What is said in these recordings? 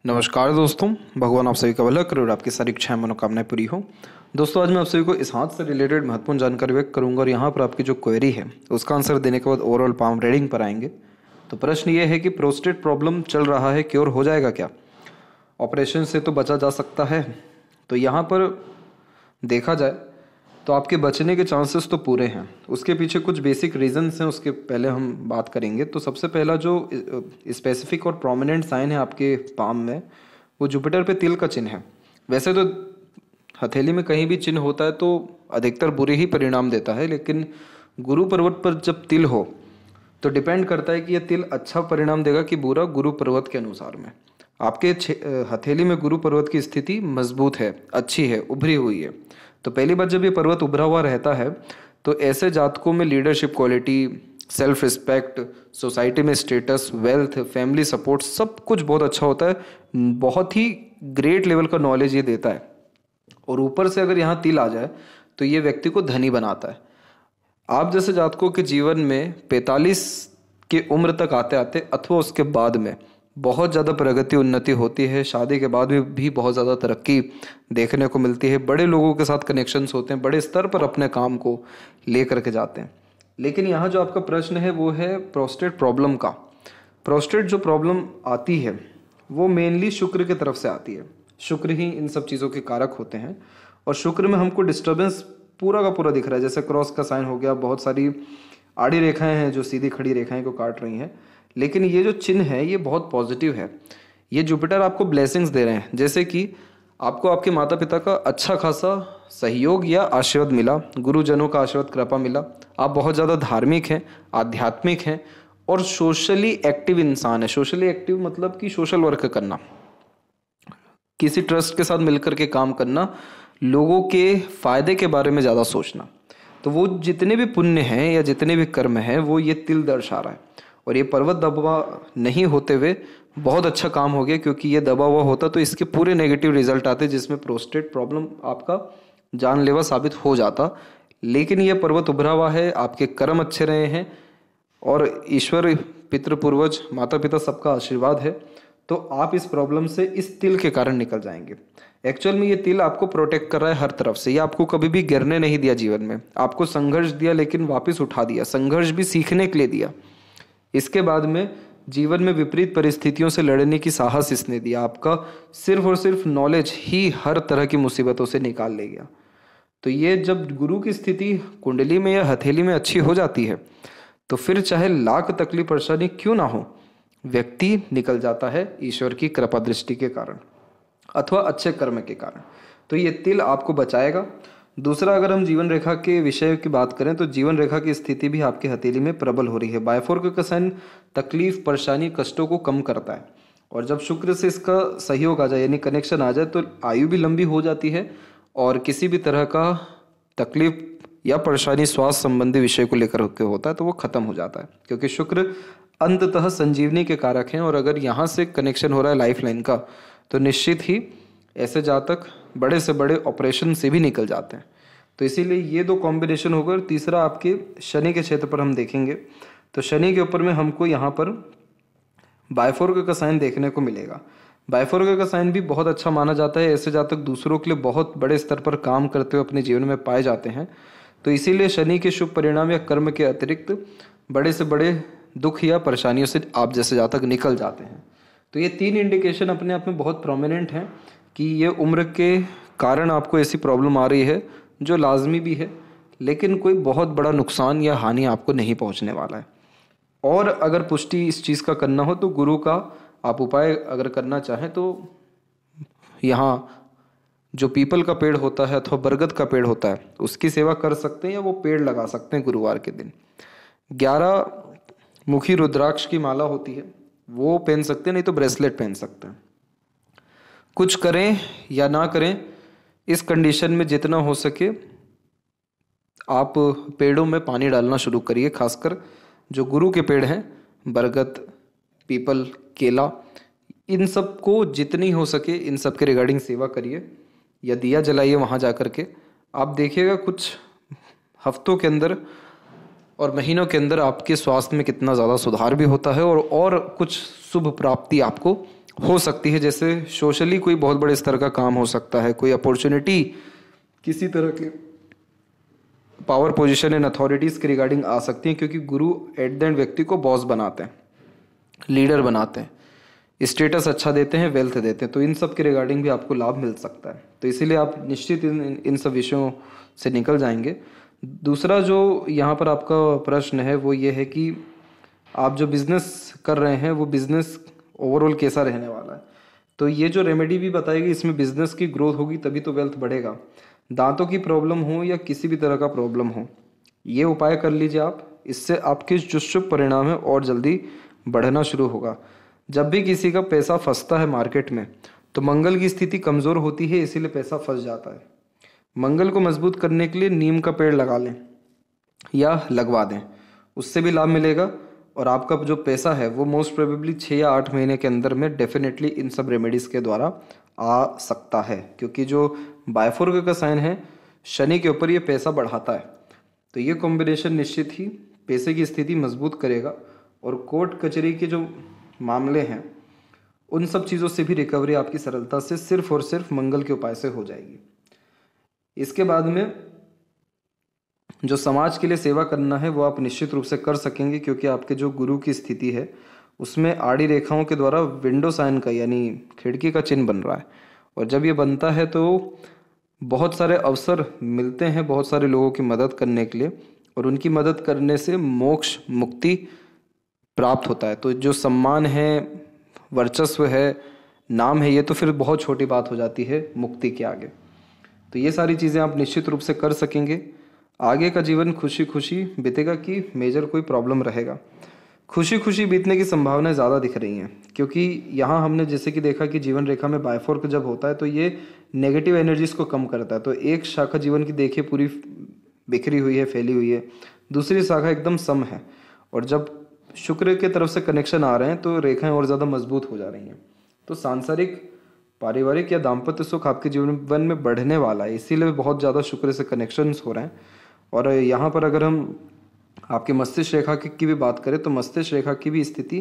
नमस्कार दोस्तों, भगवान आप सभी का भला करे और आपकी सारी इच्छाएं मनोकामनाएं पूरी हो। दोस्तों, आज मैं आप सभी को इस हाथ से रिलेटेड महत्वपूर्ण जानकारी व्यक्त करूंगा और यहाँ पर आपकी जो क्वेरी है उसका आंसर देने के बाद ओवरऑल पाम रीडिंग पर आएंगे। तो प्रश्न ये है कि प्रोस्टेट प्रॉब्लम चल रहा है, क्योर हो जाएगा क्या? ऑपरेशन से तो बचा जा सकता है। तो यहाँ पर देखा जाए तो आपके बचने के चांसेस तो पूरे हैं। उसके पीछे कुछ बेसिक रीजंस हैं, उसके पहले हम बात करेंगे। तो सबसे पहला जो स्पेसिफिक और प्रोमिनेंट साइन है आपके पाम में, वो जुपिटर पे तिल का चिन्ह है। वैसे तो हथेली में कहीं भी चिन्ह होता है तो अधिकतर बुरे ही परिणाम देता है, लेकिन गुरु पर्वत पर जब तिल हो तो डिपेंड करता है कि यह तिल अच्छा परिणाम देगा कि बुरा, गुरु पर्वत के अनुसार में। आपके हथेली में गुरु पर्वत की स्थिति मजबूत है, अच्छी है, उभरी हुई है। तो पहली बार जब ये पर्वत उभरा हुआ रहता है तो ऐसे जातकों में leadership quality, self respect, society में स्टेटस, वेल्थ, फैमिली सपोर्ट सब कुछ बहुत अच्छा होता है। बहुत ही ग्रेट लेवल का नॉलेज ये देता है। और ऊपर से अगर यहाँ तिल आ जाए तो ये व्यक्ति को धनी बनाता है। आप जैसे जातकों के जीवन में 45 की उम्र तक आते आते अथवा उसके बाद में बहुत ज़्यादा प्रगति, उन्नति होती है। शादी के बाद भी बहुत ज़्यादा तरक्की देखने को मिलती है। बड़े लोगों के साथ कनेक्शंस होते हैं, बड़े स्तर पर अपने काम को ले करके जाते हैं। लेकिन यहाँ जो आपका प्रश्न है वो है प्रोस्टेट प्रॉब्लम का। प्रोस्टेट जो प्रॉब्लम आती है वो मेनली शुक्र की तरफ से आती है। शुक्र ही इन सब चीज़ों के कारक होते हैं और शुक्र में हमको डिस्टर्बेंस पूरा का पूरा दिख रहा है। जैसे क्रॉस का साइन हो गया, बहुत सारी आड़ी रेखाएं हैं जो सीधी खड़ी रेखाएं को काट रही हैं। लेकिन ये जो चिन्ह है ये बहुत पॉजिटिव है। ये जुपिटर आपको ब्लेसिंग्स दे रहे हैं, जैसे कि आपको आपके माता पिता का अच्छा खासा सहयोग या आशीर्वाद मिला, गुरुजनों का आशीर्वाद, कृपा मिला। आप बहुत ज़्यादा धार्मिक हैं, आध्यात्मिक हैं और सोशली एक्टिव इंसान है। सोशली एक्टिव मतलब कि सोशल वर्क करना, किसी ट्रस्ट के साथ मिलकर के काम करना, लोगों के फायदे के बारे में ज़्यादा सोचना। तो वो जितने भी पुण्य हैं या जितने भी कर्म हैं वो ये तिल दर्शा रहा है। और ये पर्वत दबा नहीं होते हुए बहुत अच्छा काम हो गया, क्योंकि ये दबा हुआ होता तो इसके पूरे नेगेटिव रिजल्ट आते, जिसमें प्रोस्टेट प्रॉब्लम आपका जानलेवा साबित हो जाता। लेकिन ये पर्वत उभरा हुआ है, आपके कर्म अच्छे रहे हैं और ईश्वर, पितृ, पूर्वज, माता पिता सबका आशीर्वाद है, तो आप इस प्रॉब्लम से इस तिल के कारण निकल जाएंगे। एक्चुअल में ये तिल आपको प्रोटेक्ट कर रहा है हर तरफ से। ये आपको कभी भी गिरने नहीं दिया जीवन में। आपको संघर्ष दिया लेकिन वापस उठा दिया। संघर्ष भी सीखने के लिए दिया। इसके बाद में जीवन में विपरीत परिस्थितियों से लड़ने की साहस इसने दिया। आपका सिर्फ और सिर्फ नॉलेज ही हर तरह की मुसीबतों से निकाल ले गया। तो ये जब गुरु की स्थिति कुंडली में या हथेली में अच्छी हो जाती है तो फिर चाहे लाख तकलीफ परेशानी क्यों ना हो, व्यक्ति निकल जाता है ईश्वर की कृपा दृष्टि के कारण अथवा अच्छे कर्म के कारण। तो ये तिल आपको बचाएगा। दूसरा, अगर हम जीवन रेखा के विषय की बात करें तो जीवन रेखा की स्थिति भी आपकी हथेली में प्रबल हो रही है। बायफोर्क का साइन तकलीफ, परेशानी, कष्टों को कम करता है। और जब शुक्र से इसका सहयोग आ जाए यानी कनेक्शन आ जाए तो आयु भी लंबी हो जाती है और किसी भी तरह का तकलीफ या परेशानी स्वास्थ्य संबंधी विषय को लेकर के होता है तो वो खत्म हो जाता है, क्योंकि शुक्र अंततः संजीवनी के कारक हैं। और अगर यहाँ से कनेक्शन हो रहा है लाइफ लाइन का तो निश्चित ही ऐसे जातक बड़े से बड़े ऑपरेशन से भी निकल जाते हैं। तो इसीलिए ये दो कॉम्बिनेशन होगा। तीसरा, आपके शनि के क्षेत्र पर हम देखेंगे तो शनि के ऊपर में हमको यहाँ पर बायफोर्क का साइन देखने को मिलेगा। बायफोर्क का साइन भी बहुत अच्छा माना जाता है। ऐसे जातक दूसरों के लिए बहुत बड़े स्तर पर काम करते हुए अपने जीवन में पाए जाते हैं। तो इसीलिए शनि के शुभ परिणाम या कर्म के अतिरिक्त बड़े से बड़े दुख या परेशानियों से आप जैसे जातक निकल जाते हैं। तो ये तीन इंडिकेशन अपने आप में बहुत प्रोमिनेंट हैं कि ये उम्र के कारण आपको ऐसी प्रॉब्लम आ रही है जो लाजमी भी है, लेकिन कोई बहुत बड़ा नुकसान या हानि आपको नहीं पहुंचने वाला है। और अगर पुष्टि इस चीज़ का करना हो तो गुरु का आप उपाय अगर करना चाहें तो यहाँ जो पीपल का पेड़ होता है अथवा बरगद का पेड़ होता है उसकी सेवा कर सकते हैं या वो पेड़ लगा सकते हैं गुरुवार के दिन। 11 मुखी रुद्राक्ष की माला होती है वो पहन सकते हैं, नहीं तो ब्रेसलेट पहन सकते हैं। कुछ करें या ना करें, इस कंडीशन में जितना हो सके आप पेड़ों में पानी डालना शुरू करिए। खासकर जो गुरु के पेड़ हैं, बरगद, पीपल, केला, इन सब को जितनी हो सके इन सब के रिगार्डिंग सेवा करिए या दिया जलाइए वहाँ जा कर के। आप देखिएगा कुछ हफ्तों के अंदर और महीनों के अंदर आपके स्वास्थ्य में कितना ज़्यादा सुधार भी होता है और कुछ शुभ प्राप्ति आपको हो सकती है, जैसे सोशली कोई बहुत बड़े स्तर का काम हो सकता है, कोई अपॉर्चुनिटी किसी तरह के पावर पोजीशन एंड अथॉरिटीज़ के रिगार्डिंग आ सकती हैं, क्योंकि गुरु एट द एंड व्यक्ति को बॉस बनाते हैं, लीडर बनाते हैं, स्टेटस अच्छा देते हैं, वेल्थ देते हैं, तो इन सब के रिगार्डिंग भी आपको लाभ मिल सकता है। तो इसीलिए आप निश्चित इन सब विषयों से निकल जाएंगे। दूसरा जो यहाँ पर आपका प्रश्न है वो ये है कि आप जो बिज़नेस कर रहे हैं वो बिज़नेस ओवरऑल कैसा रहने वाला है। तो ये जो रेमेडी भी बताएगी, इसमें बिज़नेस की ग्रोथ होगी तभी तो वेल्थ बढ़ेगा। दांतों की प्रॉब्लम हो या किसी भी तरह का प्रॉब्लम हो, ये उपाय कर लीजिए आप, इससे आपके जो शुभ परिणाम है और जल्दी बढ़ना शुरू होगा। जब भी किसी का पैसा फंसता है मार्केट में तो मंगल की स्थिति कमज़ोर होती है, इसीलिए पैसा फंस जाता है। मंगल को मजबूत करने के लिए नीम का पेड़ लगा लें या लगवा दें, उससे भी लाभ मिलेगा। और आपका जो पैसा है वो मोस्ट प्रोबेबली 6 या 8 महीने के अंदर में डेफिनेटली इन सब रेमेडीज़ के द्वारा आ सकता है, क्योंकि जो बायफोर्ग का साइन है शनि के ऊपर, ये पैसा बढ़ाता है। तो ये कॉम्बिनेशन निश्चित ही पैसे की स्थिति मजबूत करेगा और कोर्ट कचहरी के जो मामले हैं उन सब चीज़ों से भी रिकवरी आपकी सरलता से सिर्फ और सिर्फ मंगल के उपाय से हो जाएगी। इसके बाद में जो समाज के लिए सेवा करना है वो आप निश्चित रूप से कर सकेंगे, क्योंकि आपके जो गुरु की स्थिति है उसमें आड़ी रेखाओं के द्वारा विंडो साइन का यानी खिड़की का चिन्ह बन रहा है। और जब ये बनता है तो बहुत सारे अवसर मिलते हैं बहुत सारे लोगों की मदद करने के लिए, और उनकी मदद करने से मोक्ष मुक्ति प्राप्त होता है। तो जो सम्मान है, वर्चस्व है, नाम है, ये तो फिर बहुत छोटी बात हो जाती है मुक्ति के आगे। तो ये सारी चीज़ें आप निश्चित रूप से कर सकेंगे। आगे का जीवन खुशी खुशी बीतेगा कि मेजर कोई प्रॉब्लम रहेगा। खुशी खुशी बीतने की संभावनाएं ज़्यादा दिख रही हैं, क्योंकि यहाँ हमने जैसे कि देखा कि जीवन रेखा में बायफोर्क जब होता है तो ये नेगेटिव एनर्जीज़ को कम करता है। तो एक शाखा जीवन की देखिए पूरी बिखरी हुई है, फैली हुई है, दूसरी शाखा एकदम सम है, और जब शुक्र के तरफ से कनेक्शन आ रहे हैं तो रेखाएं और ज़्यादा मजबूत हो जा रही हैं। तो सांसारिक, पारिवारिक या दाम्पत्य सुख आपके जीवन में बढ़ने वाला है, इसीलिए बहुत ज़्यादा शुक्र से कनेक्शंस हो रहे हैं। और यहाँ पर अगर हम आपके मस्तिष्क रेखा की भी बात करें तो मस्तिष्क रेखा की भी स्थिति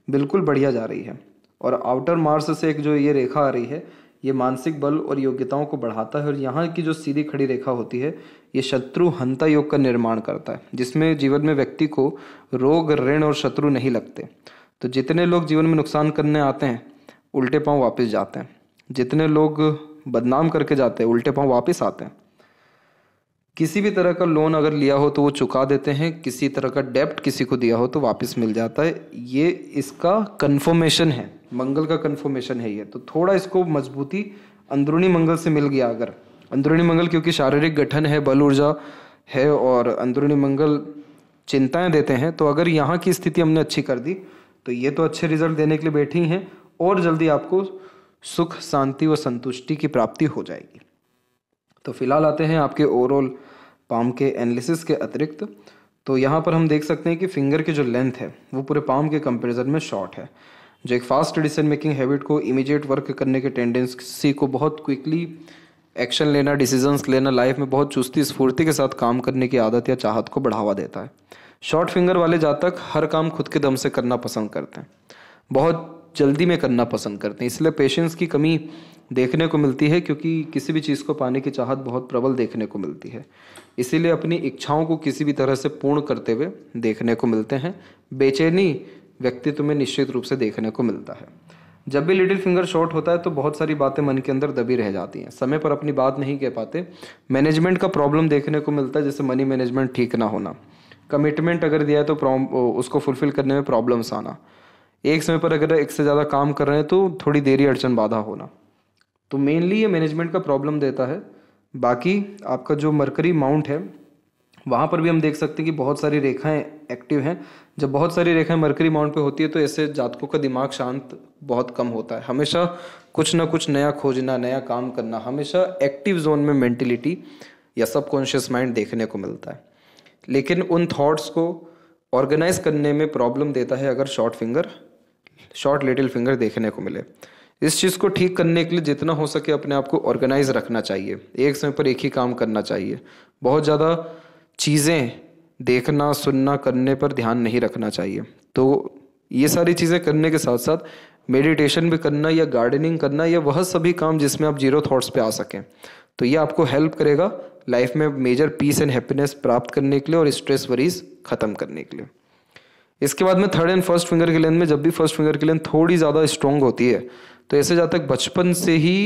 बिल्कुल बढ़िया जा रही है। और आउटर मार्स से एक जो ये रेखा आ रही है ये मानसिक बल और योग्यताओं को बढ़ाता है। और यहाँ की जो सीधी खड़ी रेखा होती है ये शत्रु हंता योग का निर्माण करता है, जिसमें जीवन में व्यक्ति को रोग, ऋण और शत्रु नहीं लगते। तो जितने लोग जीवन में नुकसान करने आते हैं उल्टे पांव वापस जाते हैं, जितने लोग बदनाम करके जाते हैं उल्टे पांव वापस आते हैं। किसी भी तरह का लोन अगर लिया हो तो वो चुका देते हैं, किसी तरह का डेब्ट किसी को दिया हो तो वापस मिल जाता है। ये इसका कन्फर्मेशन है, मंगल का कन्फर्मेशन है ये। तो थोड़ा इसको मजबूती अंदरूनी मंगल से मिल गया। अगर अंदरूनी मंगल क्योंकि शारीरिक गठन है, बल ऊर्जा है और अंदरूनी मंगल चिंताएं देते हैं, तो अगर यहाँ की स्थिति हमने अच्छी कर दी तो ये तो अच्छे रिजल्ट देने के लिए बैठी हैं और जल्दी आपको सुख, शांति व संतुष्टि की प्राप्ति हो जाएगी। तो फिलहाल आते हैं आपके ओवरऑल पाम के एनालिसिस के अतिरिक्त। तो यहाँ पर हम देख सकते हैं कि फिंगर की जो लेंथ है वो पूरे पाम के कंपैरिजन में शॉर्ट है, जो एक फास्ट डिसीजन मेकिंग हैबिट को, इमीडिएट वर्क करने के टेंडेंसी को, बहुत क्विकली एक्शन लेना, डिसीजंस लेना, लाइफ में बहुत चुस्ती स्फूर्ति के साथ काम करने की आदत या चाहत को बढ़ावा देता है। शॉर्ट फिंगर वाले जातक हर काम खुद के दम से करना पसंद करते हैं, बहुत जल्दी में करना पसंद करते हैं, इसलिए पेशेंस की कमी देखने को मिलती है, क्योंकि किसी भी चीज़ को पाने की चाहत बहुत प्रबल देखने को मिलती है। इसीलिए अपनी इच्छाओं को किसी भी तरह से पूर्ण करते हुए देखने को मिलते हैं। बेचैनी व्यक्तित्व में निश्चित रूप से देखने को मिलता है। जब भी लिटिल फिंगर शॉर्ट होता है तो बहुत सारी बातें मन के अंदर दबी रह जाती हैं, समय पर अपनी बात नहीं कह पाते, मैनेजमेंट का प्रॉब्लम देखने को मिलता है, जैसे मनी मैनेजमेंट ठीक ना होना, कमिटमेंट अगर दिया है तो उसको फुलफिल करने में प्रॉब्लम्स आना, एक समय पर अगर एक से ज़्यादा काम कर रहे हैं तो थोड़ी देरी, अड़चन, बाधा होना। तो मेनली ये मैनेजमेंट का प्रॉब्लम देता है। बाकी आपका जो मरकरी माउंट है वहाँ पर भी हम देख सकते हैं कि बहुत सारी रेखाएं एक्टिव हैं। जब बहुत सारी रेखाएं मरकरी माउंट पे होती है तो ऐसे जातकों का दिमाग शांत बहुत कम होता है, हमेशा कुछ ना कुछ नया खोजना, नया काम करना, हमेशा एक्टिव जोन में मेंटलिटी या सबकॉन्शियस माइंड देखने को मिलता है। लेकिन उन थॉट्स को ऑर्गेनाइज करने में प्रॉब्लम देता है अगर शॉर्ट लिटिल फिंगर देखने को मिले। इस चीज़ को ठीक करने के लिए जितना हो सके अपने आप को ऑर्गेनाइज रखना चाहिए, एक समय पर एक ही काम करना चाहिए, बहुत ज़्यादा चीज़ें देखना, सुनना, करने पर ध्यान नहीं रखना चाहिए। तो ये सारी चीज़ें करने के साथ साथ मेडिटेशन भी करना या गार्डनिंग करना या वह सभी काम जिसमें आप जीरो थॉट्स पे आ सकें। तो ये आपको हेल्प करेगा लाइफ में मेजर पीस एंड हैप्पीनेस प्राप्त करने के लिए और स्ट्रेस वरीज खत्म करने के लिए। इसके बाद में थर्ड एंड फर्स्ट फिंगर की लेंथ में जब भी फर्स्ट फिंगर की लेंथ थोड़ी ज़्यादा स्ट्रॉन्ग होती है तो ऐसे जातक बचपन से ही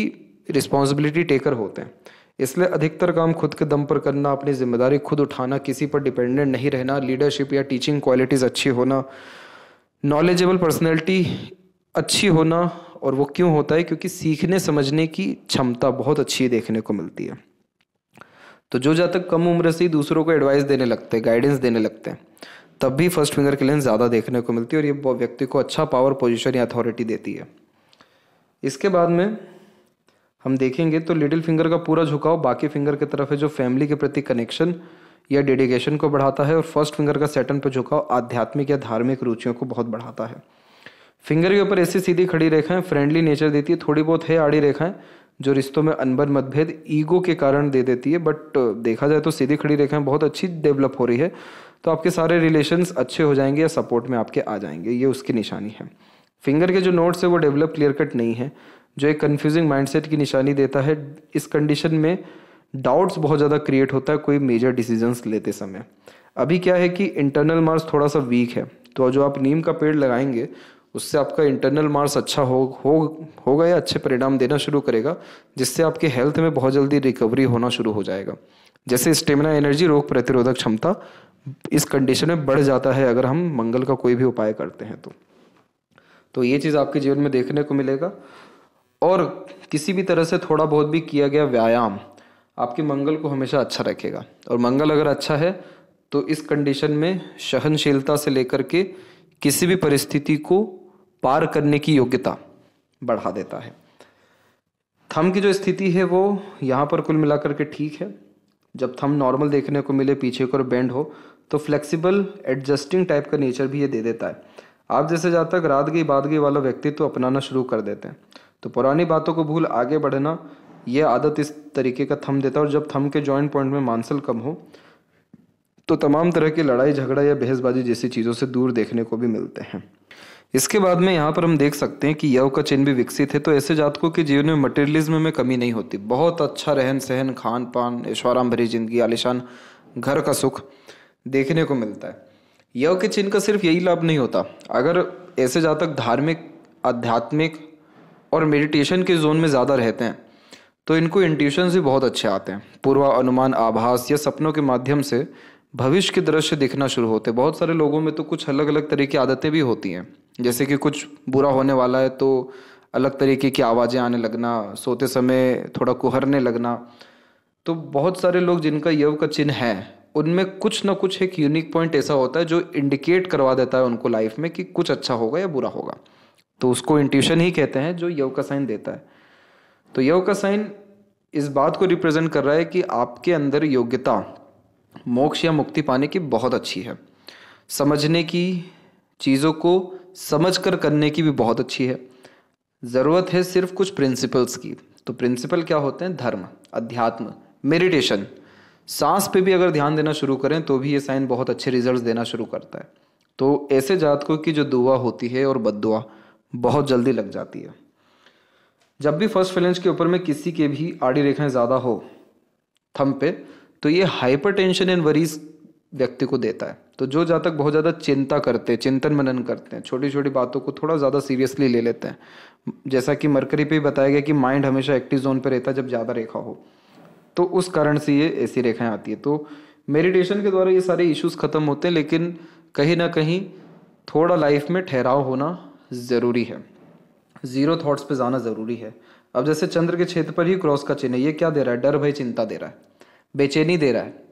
रिस्पॉन्सिबिलिटी टेकर होते हैं, इसलिए अधिकतर काम खुद के दम पर करना, अपनी जिम्मेदारी खुद उठाना, किसी पर डिपेंडेंट नहीं रहना, लीडरशिप या टीचिंग क्वालिटीज़ अच्छी होना, नॉलेजेबल पर्सनैलिटी अच्छी होना। और वो क्यों होता है? क्योंकि सीखने समझने की क्षमता बहुत अच्छी देखने को मिलती है। तो जो जातक कम उम्र से ही दूसरों को एडवाइस देने लगते हैं, गाइडेंस देने लगते हैं, तब भी फर्स्ट फिंगर की लेंथ ज़्यादा देखने को मिलती है और ये व्यक्ति को अच्छा पावर पोजीशन या अथॉरिटी देती है। इसके बाद में हम देखेंगे तो लिटिल फिंगर का पूरा झुकाव बाकी फिंगर की तरफ है, जो फैमिली के प्रति कनेक्शन या डेडिकेशन को बढ़ाता है, और फर्स्ट फिंगर का सेटन पर झुकाव आध्यात्मिक या धार्मिक रुचियों को बहुत बढ़ाता है। फिंगर के ऊपर ऐसी सीधी खड़ी रेखाएं फ्रेंडली नेचर देती है, थोड़ी बहुत है आड़ी रेखाएं जो रिश्तों में अनबन मतभेद ईगो के कारण दे देती है, बट देखा जाए तो सीधी खड़ी रेखाएं बहुत अच्छी डेवलप हो रही है, तो आपके सारे रिलेशंस अच्छे हो जाएंगे या सपोर्ट में आपके आ जाएंगे, ये उसकी निशानी है। फिंगर के जो नोट्स है वो डेवलप क्लियर कट नहीं है, जो एक कन्फ्यूजिंग माइंडसेट की निशानी देता है। इस कंडीशन में डाउट्स बहुत ज़्यादा क्रिएट होता है कोई मेजर डिसीजंस लेते समय। अभी क्या है कि इंटरनल मार्स थोड़ा सा वीक है, तो जो आप नीम का पेड़ लगाएंगे उससे आपका इंटरनल मार्स अच्छा होगा या अच्छे परिणाम देना शुरू करेगा, जिससे आपके हेल्थ में बहुत जल्दी रिकवरी होना शुरू हो जाएगा। जैसे स्टेमिना, एनर्जी, रोग प्रतिरोधक क्षमता इस कंडीशन में बढ़ जाता है अगर हम मंगल का कोई भी उपाय करते हैं तो ये चीज़ आपके जीवन में देखने को मिलेगा। और किसी भी तरह से थोड़ा बहुत भी किया गया व्यायाम आपके मंगल को हमेशा अच्छा रखेगा, और मंगल अगर अच्छा है तो इस कंडीशन में सहनशीलता से लेकर के किसी भी परिस्थिति को पार करने की योग्यता बढ़ा देता है। थंब की जो स्थिति है वो यहाँ पर कुल मिलाकर के ठीक है। जब थंब नॉर्मल देखने को मिले, पीछे को बेंड हो, तो फ्लेक्सिबल एडजस्टिंग टाइप का नेचर भी ये दे देता है। आप जैसे जहाँ तक रात गई बात गई वाला व्यक्तित्व तो अपनाना शुरू कर देते हैं, तो पुरानी बातों को भूल आगे बढ़ना ये आदत इस तरीके का थंब देता है। और जब थंब के जॉइंट पॉइंट में मांसल कम हो तो तमाम तरह की लड़ाई झगड़ा या बहसबाजी जैसी चीज़ों से दूर देखने को भी मिलते हैं। इसके बाद में यहाँ पर हम देख सकते हैं कि यव का चिन्ह भी विकसित है, तो ऐसे जातकों के जीवन में मटेरियलिज्म में कमी नहीं होती। बहुत अच्छा रहन सहन, खान पान, ऐशोआराम भरी जिंदगी, आलिशान घर का सुख देखने को मिलता है। यव के चिन्ह का सिर्फ यही लाभ नहीं होता, अगर ऐसे जातक धार्मिक, आध्यात्मिक और मेडिटेशन के जोन में ज़्यादा रहते हैं तो इनको इंट्यूशंस भी बहुत अच्छे आते हैं। पूर्वानुमान, आभास या सपनों के माध्यम से भविष्य के दृश्य दिखना शुरू होते हैं। बहुत सारे लोगों में तो कुछ अलग अलग तरह की आदतें भी होती हैं, जैसे कि कुछ बुरा होने वाला है तो अलग तरीके की आवाज़ें आने लगना, सोते समय थोड़ा कुहरने लगना। तो बहुत सारे लोग जिनका यव का चिन्ह है उनमें कुछ ना कुछ एक यूनिक पॉइंट ऐसा होता है जो इंडिकेट करवा देता है उनको लाइफ में कि कुछ अच्छा होगा या बुरा होगा, तो उसको इंट्यूशन ही कहते हैं जो यव का साइन देता है। तो यव का साइन इस बात को रिप्रेजेंट कर रहा है कि आपके अंदर योग्यता मोक्ष या मुक्ति पाने की बहुत अच्छी है, समझने की, चीज़ों को समझ कर करने की भी बहुत अच्छी है। ज़रूरत है सिर्फ कुछ प्रिंसिपल्स की। तो प्रिंसिपल क्या होते हैं? धर्म, अध्यात्म, मेडिटेशन, सांस पे भी अगर ध्यान देना शुरू करें तो भी ये साइन बहुत अच्छे रिजल्ट्स देना शुरू करता है। तो ऐसे जातकों की जो दुआ होती है और बद्दुआ बहुत जल्दी लग जाती है। जब भी फर्स्ट फ्लेंज के ऊपर में किसी के भी आड़ी रेखाएं ज़्यादा हो थंब पे, तो ये हाइपरटेंशन एंड वरीज व्यक्ति को देता है। तो जो जातक बहुत ज़्यादा चिंता करते हैं, चिंतन मनन करते हैं, छोटी छोटी बातों को थोड़ा ज़्यादा सीरियसली ले लेते हैं, जैसा कि मरकरी पे बताया गया कि माइंड हमेशा एक्टिव जोन पे रहता है जब ज़्यादा रेखा हो, तो उस कारण से ये ऐसी रेखाएं आती है। तो मेडिटेशन के द्वारा ये सारे इश्यूज खत्म होते हैं, लेकिन कहीं ना कहीं थोड़ा लाइफ में ठहराव होना ज़रूरी है, जीरो थॉट्स पे जाना ज़रूरी है। अब जैसे चंद्र के क्षेत्र पर ही क्रॉस का चिन्ह है, ये क्या दे रहा है? डर, भय, चिंता दे रहा है, बेचैनी दे रहा है,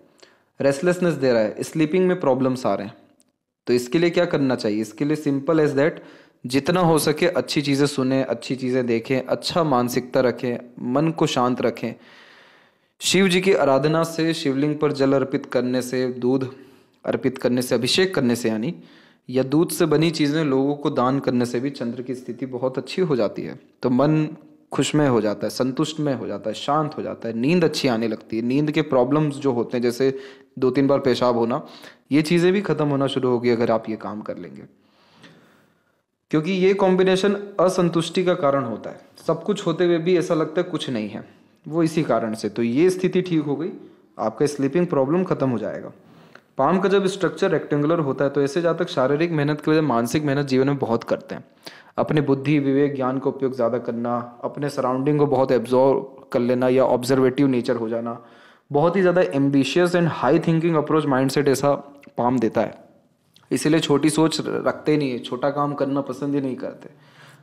रेस्टलेसनेस दे रहा है, स्लीपिंग में प्रॉब्लम्स आ रहे हैं। तो इसके लिए क्या करना चाहिए? इसके लिए सिंपल एज दैट, जितना हो सके अच्छी चीज़ें सुने, अच्छी चीज़ें देखें, अच्छा मानसिकता रखें, मन को शांत रखें। शिव जी की आराधना से, शिवलिंग पर जल अर्पित करने से, दूध अर्पित करने से, अभिषेक करने से यानी, या दूध से बनी चीज़ें लोगों को दान करने से भी चंद्र की स्थिति बहुत अच्छी हो जाती है। तो मन खुशमय हो जाता है, संतुष्टमय हो जाता है, शांत हो जाता है, नींद अच्छी आने लगती है। नींद के प्रॉब्लम्स जो होते हैं, जैसे 2-3 बार पेशाब होना, ये चीज़ें भी खत्म होना शुरू होगी अगर आप ये काम कर लेंगे। क्योंकि ये कॉम्बिनेशन असंतुष्टि का कारण होता है। सब कुछ होते हुए भी ऐसा लगता है कुछ नहीं है, वो इसी कारण से। तो ये स्थिति ठीक हो गई, आपका स्लीपिंग प्रॉब्लम खत्म हो जाएगा। पाम का जब स्ट्रक्चर रेक्टेंगुलर होता है तो ऐसे जातक शारीरिक मेहनत के बजाय मानसिक मेहनत जीवन में बहुत करते हैं। अपने बुद्धि, विवेक, ज्ञान का उपयोग ज़्यादा करना, अपने सराउंडिंग को बहुत एब्जॉर्व कर लेना या ऑब्जर्वेटिव नेचर हो जाना, बहुत ही ज़्यादा ambitious and high thinking approach mindset ऐसा पाम देता है। इसीलिए छोटी सोच रखते ही नहीं है, छोटा काम करना पसंद ही नहीं करते।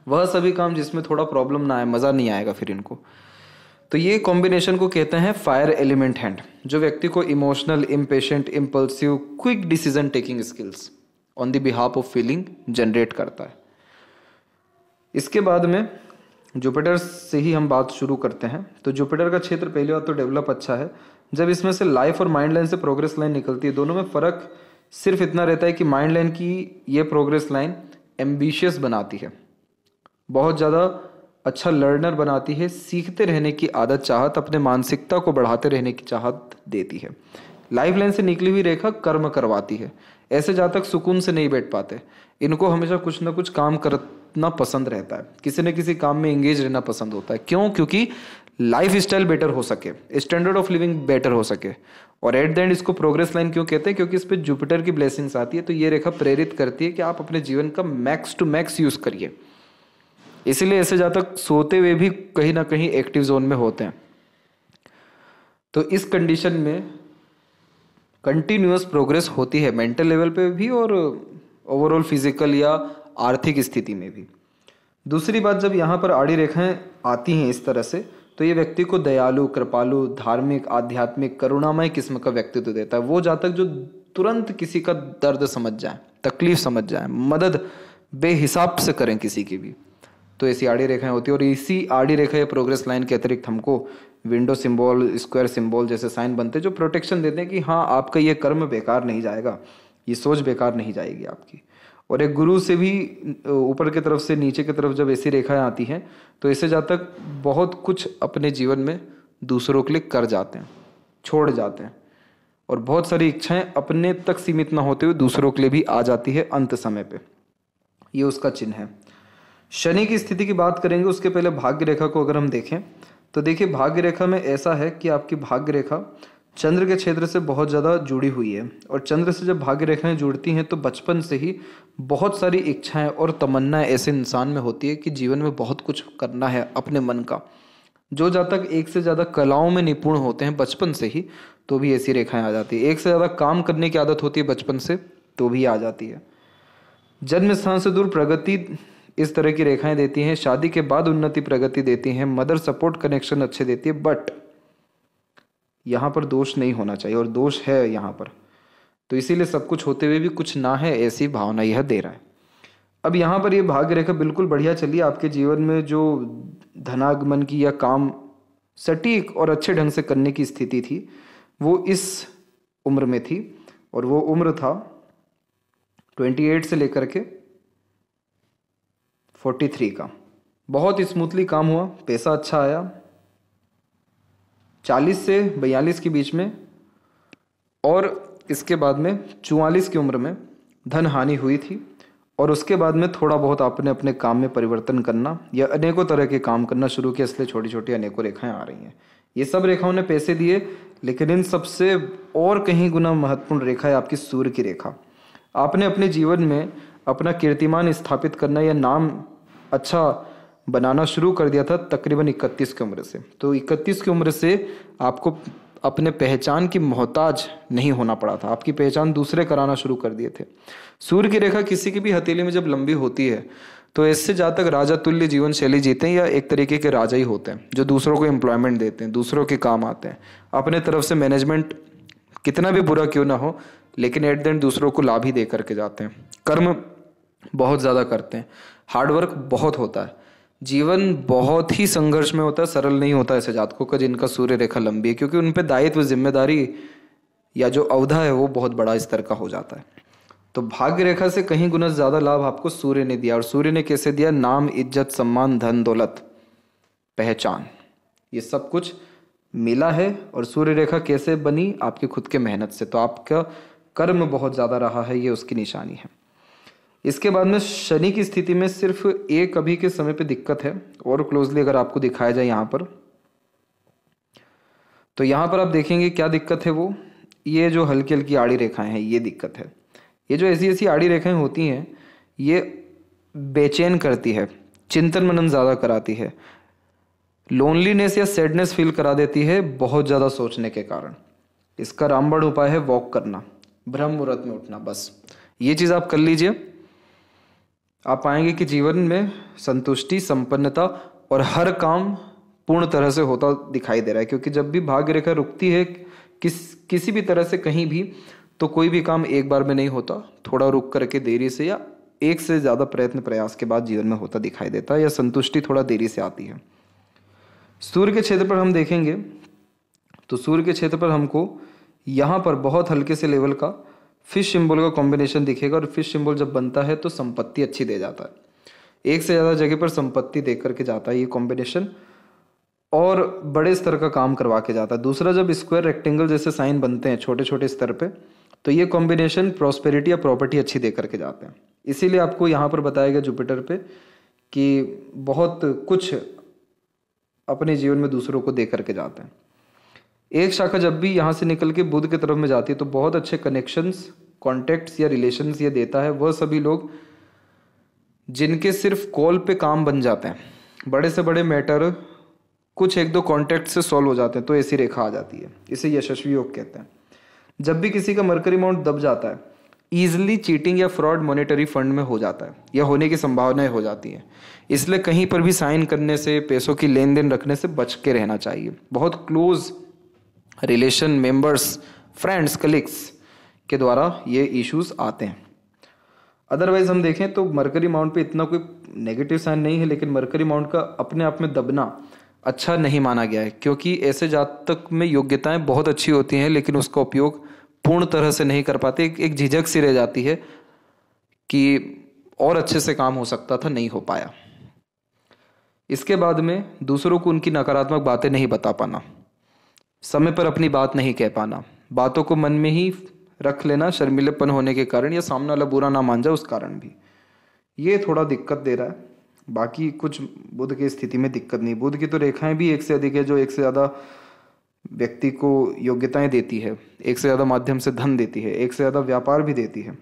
वह सभी काम जिसमें थोड़ा प्रॉब्लम ना आए, मज़ा नहीं आएगा फिर इनको। तो ये कॉम्बिनेशन को कहते हैं फायर एलिमेंट हैंड, जो व्यक्ति को emotional, impatient, impulsive, quick decision taking skills on the behalf of feeling generate करता है। इसके बाद में जुपिटर से ही हम बात शुरू करते हैं। तो जुपिटर का क्षेत्र पहली बात तो डेवलप अच्छा है। जब इसमें से लाइफ और माइंड लाइन से प्रोग्रेस लाइन निकलती है, दोनों में फ़र्क सिर्फ इतना रहता है कि माइंड लाइन की ये प्रोग्रेस लाइन एम्बिशियस बनाती है, बहुत ज़्यादा अच्छा लर्नर बनाती है, सीखते रहने की आदत चाहत, अपने मानसिकता को बढ़ाते रहने की चाहत देती है। लाइफ लाइन से निकली हुई रेखा कर्म करवाती है। ऐसे जातक सुकून से नहीं बैठ पाते, इनको हमेशा कुछ ना कुछ काम करना पसंद रहता है, किसी न किसी काम में एंगेज रहना पसंद होता है। क्यों? क्योंकि लाइफ स्टाइल बेटर हो सके, स्टैंडर्ड ऑफ लिविंग बेटर हो सके। और एट द एंड इसको प्रोग्रेस लाइन क्यों कहते हैं? क्योंकि इस पर जुपिटर की ब्लेसिंग्स आती है। तो ये रेखा प्रेरित करती है कि आप अपने जीवन का मैक्स टू मैक्स यूज करिए। इसीलिए ऐसे जातक सोते हुए भी कहीं ना कहीं एक्टिव जोन में होते हैं। तो इस कंडीशन में कंटिन्यूअस प्रोग्रेस होती है, मेंटल लेवल पे भी और ओवरऑल फिजिकल या आर्थिक स्थिति में भी। दूसरी बात, जब यहाँ पर आड़ी रेखाएं आती हैं इस तरह से, तो ये व्यक्ति को दयालु, कृपालु, धार्मिक, आध्यात्मिक, करुणामय किस्म का व्यक्तित्व देता है। वो जातक जो तुरंत किसी का दर्द समझ जाए, तकलीफ समझ जाए, मदद बेहिसाब से करें किसी की भी, तो ऐसी आड़ी रेखाएं होती है। और इसी आड़ी रेखा या प्रोग्रेस लाइन के अतिरिक्त हमको विंडो सिंबल, स्क्वायर सिंबल जैसे साइन बनते हैं जो प्रोटेक्शन देते हैं कि हाँ, आपका ये कर्म बेकार नहीं जाएगा, ये सोच बेकार नहीं जाएगी आपकी। और एक गुरु से भी ऊपर की तरफ से नीचे की तरफ जब ऐसी रेखाएं आती हैं, तो ऐसे जातक बहुत कुछ अपने जीवन में दूसरों के लिए कर जाते हैं, छोड़ जाते हैं, और बहुत सारी इच्छाएं अपने तक सीमित ना होते हुए दूसरों के लिए भी आ जाती है अंत समय पे। ये उसका चिन्ह है। शनि की स्थिति की बात करेंगे, उसके पहले भाग्य रेखा को अगर हम देखें तो देखिए, भाग्य रेखा में ऐसा है कि आपकी भाग्य रेखा चंद्र के क्षेत्र से बहुत ज़्यादा जुड़ी हुई है। और चंद्र से जब भाग्य रेखाएं जुड़ती हैं तो बचपन से ही बहुत सारी इच्छाएं और तमन्नाएं ऐसे इंसान में होती है कि जीवन में बहुत कुछ करना है अपने मन का। जो जातक एक से ज़्यादा कलाओं में निपुण होते हैं बचपन से ही, तो भी ऐसी रेखाएं आ जाती है। एक से ज़्यादा काम करने की आदत होती है बचपन से, तो भी आ जाती है। जन्म स्थान से दूर प्रगति इस तरह की रेखाएं देती हैं। शादी के बाद उन्नति, प्रगति देती हैं। मदर सपोर्ट कनेक्शन अच्छे देती है। बट यहाँ पर दोष नहीं होना चाहिए, और दोष है यहाँ पर, तो इसीलिए सब कुछ होते हुए भी कुछ ना है, ऐसी भावना यह दे रहा है। अब यहाँ पर ये भाग्य रेखा बिल्कुल बढ़िया चली। आपके जीवन में जो धनागमन की या काम सटीक और अच्छे ढंग से करने की स्थिति थी, वो इस उम्र में थी। और वो उम्र था 28 से लेकर के 43 का। बहुत स्मूथली काम हुआ, पैसा अच्छा आया। 40 से 42 के बीच में और इसके बाद में 44 की उम्र में धन हानि हुई थी। और उसके बाद में थोड़ा बहुत आपने अपने काम में परिवर्तन करना या अनेकों तरह के काम करना शुरू किया, इसलिए छोटी छोटी अनेकों रेखाएं आ रही हैं। ये सब रेखाओं ने पैसे दिए, लेकिन इन सबसे और कहीं गुना महत्वपूर्ण रेखा है आपकी सूर्य की रेखा। आपने अपने जीवन में अपना कीर्तिमान स्थापित करना या नाम अच्छा बनाना शुरू कर दिया था तकरीबन 31 की उम्र से। तो 31 की उम्र से आपको अपने पहचान की मोहताज नहीं होना पड़ा था, आपकी पहचान दूसरे कराना शुरू कर दिए थे। सूर्य की रेखा किसी की भी हथेली में जब लंबी होती है तो इससे जहाँ तक राजा तुल्य जीवन शैली जीते हैं, या एक तरीके के राजा ही होते हैं जो दूसरों को एम्प्लॉयमेंट देते हैं, दूसरों के काम आते हैं। अपने तरफ से मैनेजमेंट कितना भी बुरा क्यों ना हो, लेकिन एट द एंड दूसरों को लाभ ही दे करके जाते हैं। कर्म बहुत ज़्यादा करते हैं, हार्डवर्क बहुत होता है, जीवन बहुत ही संघर्ष में होता है, सरल नहीं होता ऐसे जातकों का जिनका सूर्य रेखा लंबी है, क्योंकि उन पे दायित्व, जिम्मेदारी या जो अवधा है वो बहुत बड़ा स्तर का हो जाता है। तो भाग्य रेखा से कहीं गुना ज़्यादा लाभ आपको सूर्य ने दिया। और सूर्य ने कैसे दिया? नाम, इज्जत, सम्मान, धन, दौलत, पहचान, ये सब कुछ मिला है। और सूर्य रेखा कैसे बनी? आपकी खुद के मेहनत से। तो आपका कर्म बहुत ज़्यादा रहा है, ये उसकी निशानी है। इसके बाद में शनि की स्थिति में सिर्फ एक अभी के समय पे दिक्कत है, और क्लोजली अगर आपको दिखाया जाए यहाँ पर, तो यहाँ पर आप देखेंगे क्या दिक्कत है वो, ये जो हल्की हल्की आड़ी रेखाएं हैं ये दिक्कत है। ये जो ऐसी ऐसी आड़ी रेखाएं होती हैं ये बेचैन करती है, चिंतन मनन ज़्यादा कराती है, लोनलीनेस या सैडनेस फील करा देती है बहुत ज़्यादा सोचने के कारण। इसका रामबाण उपाय है वॉक करना, ब्रह्म मुहूर्त में उठना। बस ये चीज़ आप कर लीजिए, आप पाएंगे कि जीवन में संतुष्टि, संपन्नता और हर काम पूर्ण तरह से होता दिखाई दे रहा है। क्योंकि जब भी भाग्य रेखा रुकती है किसी भी तरह से कहीं भी, तो कोई भी काम एक बार में नहीं होता, थोड़ा रुक करके देरी से या एक से ज़्यादा प्रयत्न प्रयास के बाद जीवन में होता दिखाई देता है, या संतुष्टि थोड़ा देरी से आती है। सूर्य के क्षेत्र पर हम देखेंगे तो सूर्य के क्षेत्र पर हमको यहाँ पर बहुत हल्के से लेवल का फिश सिंबल का कॉम्बिनेशन दिखेगा, और फिश सिंबल जब बनता है तो संपत्ति अच्छी दे जाता है, एक से ज़्यादा जगह पर संपत्ति दे करके जाता है ये कॉम्बिनेशन, और बड़े स्तर का काम करवा के जाता है। दूसरा, जब स्क्वायर रेक्टेंगल जैसे साइन बनते हैं छोटे छोटे स्तर पे, तो ये कॉम्बिनेशन प्रॉस्पेरिटी या प्रॉपर्टी अच्छी दे करके जाते हैं। इसीलिए आपको यहाँ पर बताया गया जुपिटर पे कि बहुत कुछ अपने जीवन में दूसरों को दे करके जाते हैं। एक शाखा जब भी यहाँ से निकल के बुध की तरफ में जाती है तो बहुत अच्छे कनेक्शंस, कॉन्टैक्ट्स या रिलेशंस ये देता है। वह सभी लोग जिनके सिर्फ कॉल पे काम बन जाते हैं, बड़े से बड़े मैटर कुछ एक दो कॉन्टैक्ट से सॉल्व हो जाते हैं, तो ऐसी रेखा आ जाती है। इसे यशस्वी योग कहते हैं। जब भी किसी का मरकरी माउंट दब जाता है, ईजिली चीटिंग या फ्रॉड मॉनेटरी फंड में हो जाता है या होने की संभावनाएं हो जाती हैं। इसलिए कहीं पर भी साइन करने से, पैसों की लेन देन रखने से बच के रहना चाहिए। बहुत close relation, members, friends, colleagues के द्वारा ये इश्यूज आते हैं। अदरवाइज हम देखें तो मरकरी माउंट पे इतना कोई नेगेटिव साइन नहीं है, लेकिन मरकरी माउंट का अपने आप में दबना अच्छा नहीं माना गया है, क्योंकि ऐसे जातक में योग्यताएं बहुत अच्छी होती हैं लेकिन उसका उपयोग पूर्ण तरह से नहीं कर पाते। एक झिझक सी रह जाती है कि और अच्छे से काम हो सकता था, नहीं हो पाया। इसके बाद में दूसरों को उनकी नकारात्मक बातें नहीं बता पाना, समय पर अपनी बात नहीं कह पाना, बातों को मन में ही रख लेना शर्मिलेपन होने के कारण, या सामने वाला बुरा ना मान जाए उस कारण भी, ये थोड़ा दिक्कत दे रहा है। बाकी कुछ बुध की स्थिति में दिक्कत नहीं। बुध की तो रेखाएं भी एक से अधिक है, जो एक से ज़्यादा व्यक्ति को योग्यताएं देती है, एक से ज़्यादा माध्यम से धन देती है, एक से ज़्यादा व्यापार भी देती है।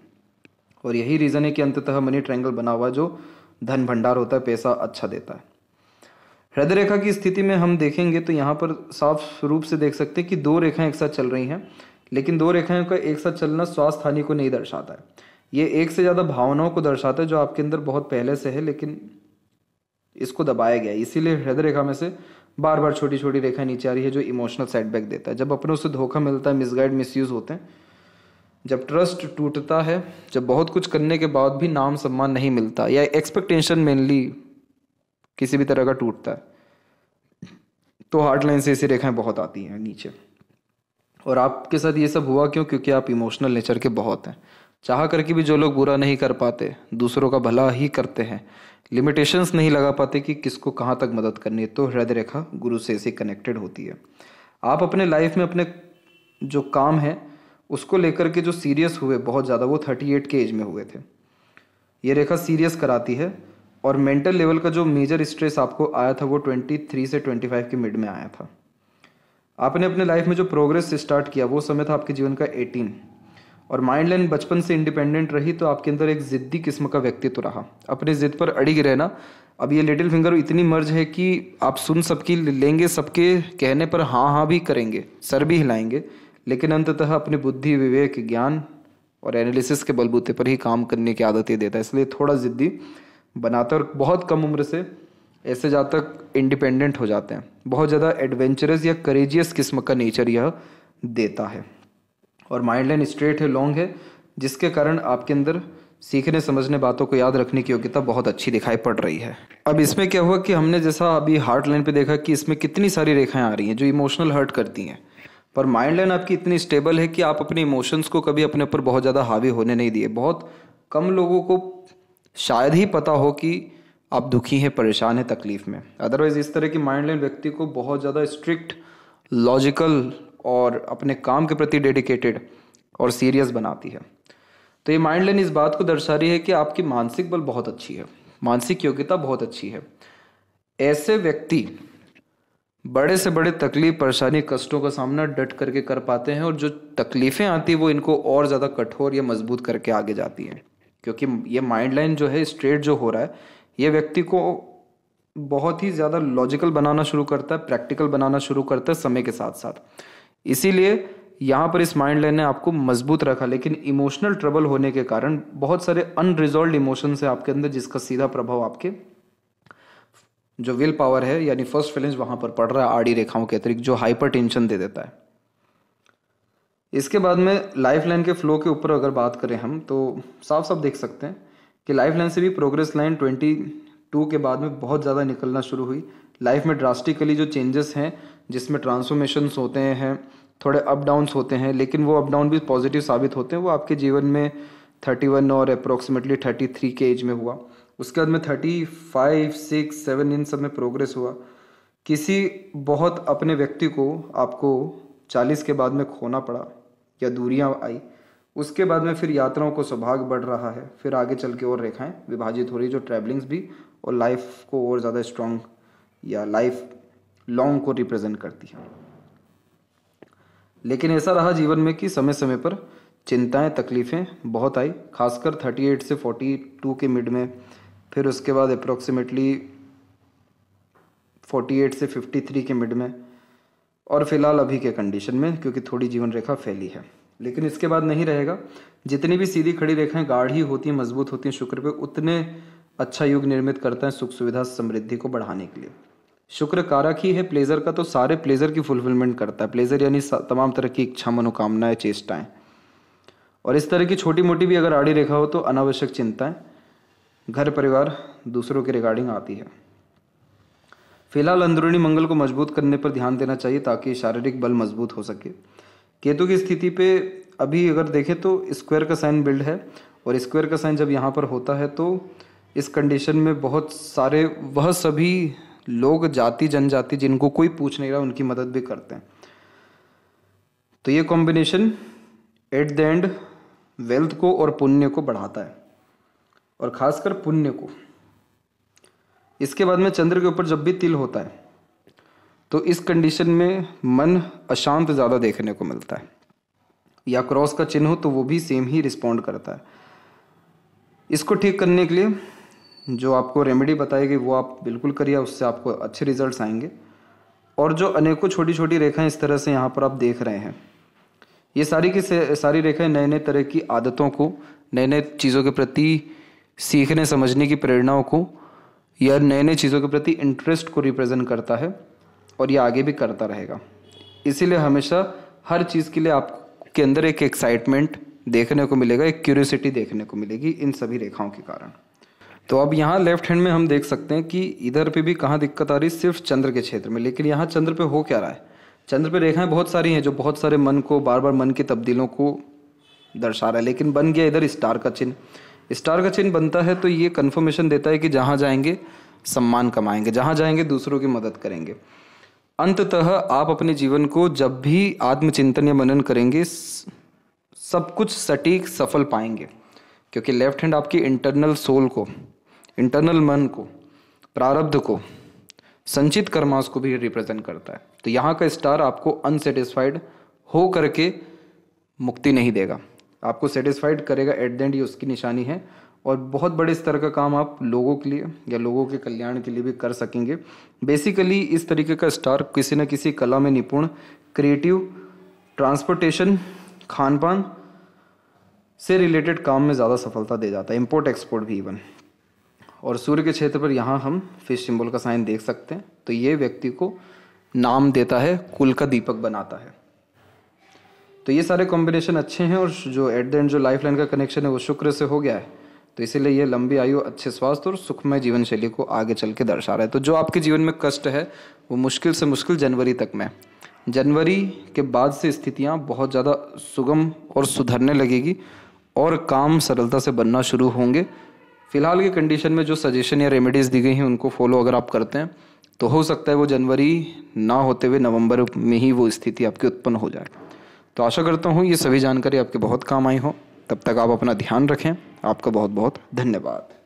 और यही रीज़न है कि अंततः मनी ट्रायंगल बना हुआ जो धन भंडार होता है, पैसा अच्छा देता है। हृदय रेखा की स्थिति में हम देखेंगे तो यहाँ पर साफ रूप से देख सकते हैं कि दो रेखाएं एक साथ चल रही हैं, लेकिन दो रेखाओं का एक साथ चलना स्वास्थ्य हानि को नहीं दर्शाता है। ये एक से ज़्यादा भावनाओं को दर्शाता है जो आपके अंदर बहुत पहले से है, लेकिन इसको दबाया गया है। इसीलिए हृदय रेखा में से बार बार छोटी छोटी रेखा नीचे आ रही है, जो इमोशनल सेटबैक देता है। जब अपनों से धोखा मिलता है, मिसगाइड, मिसयूज होते हैं, जब ट्रस्ट टूटता है, जब बहुत कुछ करने के बाद भी नाम सम्मान नहीं मिलता, या एक्सपेक्टेशन मेनली किसी भी तरह का टूटता है, तो हार्ट लाइन से ऐसी रेखाएं बहुत आती हैं नीचे। और आपके साथ ये सब हुआ क्यों? क्योंकि आप इमोशनल नेचर के बहुत हैं। चाह करके भी जो लोग बुरा नहीं कर पाते, दूसरों का भला ही करते हैं, लिमिटेशंस नहीं लगा पाते कि किसको कहाँ तक मदद करनी है, तो हृदय रेखा गुरु से ऐसे कनेक्टेड होती है। आप अपने लाइफ में अपने जो काम है उसको लेकर के जो सीरियस हुए बहुत ज़्यादा, वो 38 के एज में हुए थे। ये रेखा सीरियस कराती है। और मेंटल लेवल का जो मेजर स्ट्रेस आपको आया था वो 23 से 25 के मिड में आया था। आपने अपने लाइफ में जो प्रोग्रेस स्टार्ट किया वो समय था आपके जीवन का 18। और माइंड लाइन बचपन से इंडिपेंडेंट रही, तो आपके अंदर एक जिद्दी किस्म का व्यक्तित्व रहा, अपने जिद पर अड़िग रहना। अब ये लिटिल फिंगर इतनी मर्ज है कि आप सुन सबकी लेंगे, सबके कहने पर हाँ हाँ भी करेंगे, सर भी हिलाएंगे, लेकिन अंततः अपनी बुद्धि, विवेक, ज्ञान और एनालिसिस के बलबूते पर ही काम करने की आदत ही देता है। इसलिए थोड़ा जिद्दी बनाता है। और बहुत कम उम्र से ऐसे जातक इंडिपेंडेंट हो जाते हैं। बहुत ज़्यादा एडवेंचरस या करेजियस किस्म का नेचर यह देता है। और माइंड लाइन स्ट्रेट है, लॉन्ग है, जिसके कारण आपके अंदर सीखने समझने, बातों को याद रखने की योग्यता बहुत अच्छी दिखाई पड़ रही है। अब इसमें क्या हुआ कि हमने जैसा अभी हार्ट लाइन पे देखा कि इसमें कितनी सारी रेखाएं आ रही हैं जो इमोशनल हर्ट करती हैं, पर माइंड लाइन आपकी इतनी स्टेबल है कि आप अपने इमोशंस को कभी अपने ऊपर बहुत ज़्यादा हावी होने नहीं दिए। बहुत कम लोगों को शायद ही पता हो कि आप दुखी हैं, परेशान हैं, तकलीफ में। अदरवाइज इस तरह की माइंड लाइन व्यक्ति को बहुत ज़्यादा स्ट्रिक्ट, लॉजिकल और अपने काम के प्रति डेडिकेटेड और सीरियस बनाती है। तो ये माइंड लाइन इस बात को दर्शा रही है कि आपकी मानसिक बल बहुत अच्छी है, मानसिक योग्यता बहुत अच्छी है। ऐसे व्यक्ति बड़े से बड़े तकलीफ, परेशानी, कष्टों का सामना डट करके कर पाते हैं, और जो तकलीफें आती है वो इनको और ज़्यादा कठोर या मजबूत करके आगे जाती हैं। क्योंकि ये माइंड लाइन जो है स्ट्रेट जो हो रहा है, ये व्यक्ति को बहुत ही ज़्यादा लॉजिकल बनाना शुरू करता है, प्रैक्टिकल बनाना शुरू करता है समय के साथ साथ। इसीलिए यहाँ पर इस माइंड लाइन ने आपको मजबूत रखा। लेकिन इमोशनल ट्रबल होने के कारण बहुत सारे अनरिजॉल्व इमोशंस है आपके अंदर, जिसका सीधा प्रभाव आपके जो विल पावर है यानी फर्स्ट फैलेंज वहां पर पड़ रहा है आड़ी रेखाओं के अतिरिक्त, जो हाइपर टेंशन दे देता है। इसके बाद में लाइफ लाइन के फ्लो के ऊपर अगर बात करें हम, तो साफ साफ देख सकते हैं कि लाइफ लाइन से भी प्रोग्रेस लाइन 22 के बाद में बहुत ज़्यादा निकलना शुरू हुई। लाइफ में ड्रास्टिकली जो चेंजेस हैं, जिसमें ट्रांसफॉर्मेशंस होते हैं, थोड़े अप डाउन्स होते हैं, लेकिन वो अप डाउन भी पॉजिटिव साबित होते हैं। वो आपके जीवन में 31 और अप्रोक्सीमेटली 33 के एज में हुआ। उसके बाद में 35, 6, 7 इन सब में प्रोग्रेस हुआ। किसी बहुत अपने व्यक्ति को आपको 40 के बाद में खोना पड़ा या दूरियां आई। उसके बाद में फिर यात्राओं को सौभाग्य बढ़ रहा है, फिर आगे चल के और रेखाएं विभाजित हो रही, जो ट्रैवलिंग्स भी और लाइफ को और ज़्यादा स्ट्रॉन्ग या लाइफ लॉन्ग को रिप्रेजेंट करती है। लेकिन ऐसा रहा जीवन में कि समय समय पर चिंताएं, तकलीफ़ें बहुत आई, खासकर 38 से 42 के मिड में, फिर उसके बाद अप्रोक्सीमेटली 48 से 53 के मिड में, और फिलहाल अभी के कंडीशन में, क्योंकि थोड़ी जीवन रेखा फैली है। लेकिन इसके बाद नहीं रहेगा। जितनी भी सीधी खड़ी रेखाएं गाढ़ी होती हैं, मजबूत होती हैं शुक्र पे, उतने अच्छा युग निर्मित करता है सुख सुविधा समृद्धि को बढ़ाने के लिए। शुक्र कारक ही है प्लेजर का, तो सारे प्लेजर की फुलफिलमेंट करता है। प्लेजर यानी तमाम तरह की इच्छा, मनोकामनाएं, चेष्टाएं। और इस तरह की छोटी मोटी भी अगर आड़ी रेखा हो तो अनावश्यक चिंताएं घर परिवार दूसरों के रिगार्डिंग आती है। फिलहाल अंदरूनी मंगल को मजबूत करने पर ध्यान देना चाहिए ताकि शारीरिक बल मजबूत हो सके। केतु की स्थिति पे अभी अगर देखें तो स्क्वायर का साइन बिल्ड है, और स्क्वायर का साइन जब यहाँ पर होता है तो इस कंडीशन में बहुत सारे वह सभी लोग, जाति जनजाति जिनको कोई पूछ नहीं रहा, उनकी मदद भी करते हैं। तो ये combination at the end wealth को और पुण्य को बढ़ाता है, और खासकर पुण्य को। इसके बाद में चंद्र के ऊपर जब भी तिल होता है तो इस कंडीशन में मन अशांत ज़्यादा देखने को मिलता है, या क्रॉस का चिन्ह हो तो वो भी सेम ही रिस्पॉन्ड करता है। इसको ठीक करने के लिए जो आपको रेमेडी बताएगी वो आप बिल्कुल करिए, उससे आपको अच्छे रिजल्ट्स आएंगे। और जो अनेकों छोटी छोटी रेखाएं इस तरह से यहाँ पर आप देख रहे हैं, ये सारी की सारी रेखाएं नए नए तरह की आदतों को, नए नए चीज़ों के प्रति सीखने समझने की प्रेरणाओं को, या नए नए चीज़ों के प्रति इंटरेस्ट को रिप्रेजेंट करता है, और ये आगे भी करता रहेगा। इसीलिए हमेशा हर चीज़ के लिए आपके अंदर एक एक्साइटमेंट देखने को मिलेगा, एक क्यूरियोसिटी देखने को मिलेगी इन सभी रेखाओं के कारण। तो अब यहाँ लेफ्ट हैंड में हम देख सकते हैं कि इधर पे भी कहाँ दिक्कत आ रही है, सिर्फ चंद्र के क्षेत्र में। लेकिन यहाँ चंद्र पे हो क्या रहा है, चंद्र पे रेखाएं बहुत सारी हैं जो बहुत सारे मन को, बार बार मन की तब्दीलों को दर्शा रहा है। लेकिन बन गया इधर स्टार का चिन्ह। स्टार का चिन्ह बनता है तो ये कन्फर्मेशन देता है कि जहाँ जाएंगे सम्मान कमाएंगे, जहाँ जाएंगे दूसरों की मदद करेंगे। अंततः आप अपने जीवन को जब भी आत्मचिंतन या मनन करेंगे, सब कुछ सटीक सफल पाएंगे, क्योंकि लेफ्ट हैंड आपकी इंटरनल सोल को, इंटरनल मन को, प्रारब्ध को, संचित कर्मास को भी रिप्रेजेंट करता है। तो यहाँ का स्टार आपको अनसेटिस्फाइड हो करके मुक्ति नहीं देगा, आपको सेटिस्फाइड करेगा एट द एंड, ये उसकी निशानी है। और बहुत बड़े स्तर का काम आप लोगों के लिए या लोगों के कल्याण के लिए भी कर सकेंगे। बेसिकली इस तरीके का स्टार किसी न किसी कला में निपुण, क्रिएटिव, ट्रांसपोर्टेशन, खान पान से रिलेटेड काम में ज़्यादा सफलता दे जाता है, इम्पोर्ट एक्सपोर्ट भी इवन। और सूर्य के क्षेत्र पर यहाँ हम फिश सिंबल का साइन देख सकते हैं, तो ये व्यक्ति को नाम देता है, कुल का दीपक बनाता है। तो ये सारे कॉम्बिनेशन अच्छे हैं, और जो एट द एंड जो लाइफ लाइन का कनेक्शन है वो शुक्र से हो गया है, तो इसीलिए ये लंबी आयु, अच्छे स्वास्थ्य और सुखमय जीवन शैली को आगे चल के दर्शा रहा है। तो जो आपके जीवन में कष्ट है वो मुश्किल से मुश्किल जनवरी तक में, जनवरी के बाद से स्थितियाँ बहुत ज़्यादा सुगम और सुधरने लगेगी, और काम सरलता से बनना शुरू होंगे। फिलहाल की कंडीशन में जो सजेशन या रेमेडीज़ दी गई हैं उनको फॉलो अगर आप करते हैं तो हो सकता है वो जनवरी ना होते हुए नवंबर में ही वो स्थिति आपकी उत्पन्न हो जाए। तो आशा करता हूँ ये सभी जानकारी आपके बहुत काम आई हो। तब तक आप अपना ध्यान रखें। आपका बहुत बहुत धन्यवाद।